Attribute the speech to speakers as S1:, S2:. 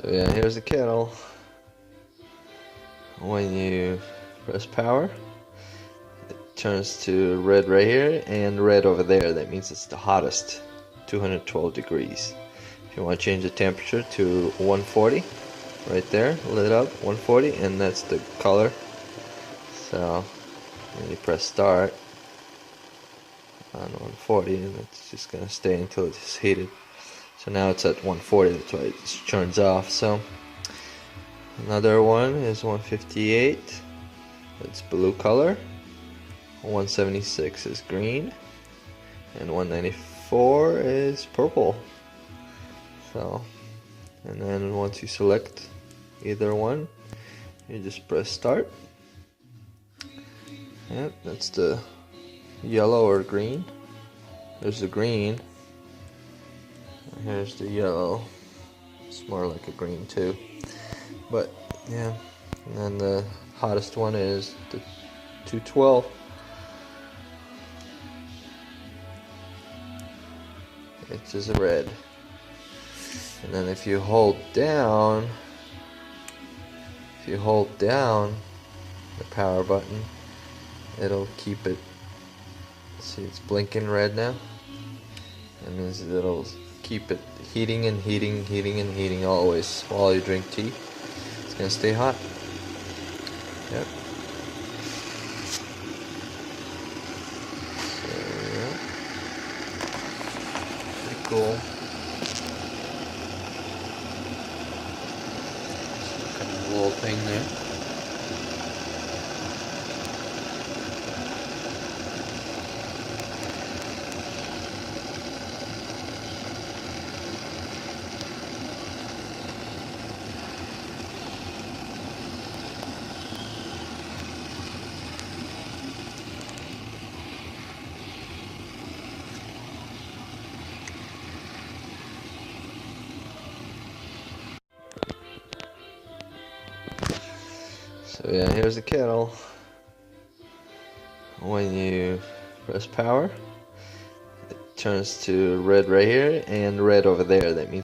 S1: So yeah, here's the kettle. When you press power, it turns to red right here and red over there. That means it's the hottest, 212 degrees. If you want to change the temperature to 140, right there, lit up, 140, and that's the color. So then you press start on 140, and it's just gonna stay until it's heated. So now it's at 140, that's why it just turns off. So another one is 158, it's blue color, 176 is green, and 194 is purple. So, and then once you select either one, you just press start. Yep, that's the yellow or green. There's the green. Here's the yellow. It's more like a green too. But yeah, and then the hottest one is the 212. It's just red. And then if you hold down the power button, it'll keep it. See, it's blinking red now. That means it'll keep it heating and heating always while you drink tea. It's gonna stay hot. Yep. So yeah, pretty cool. Kind of a little thing there. So yeah, here's the kettle. When you press power, it turns to red right here and red over there. That means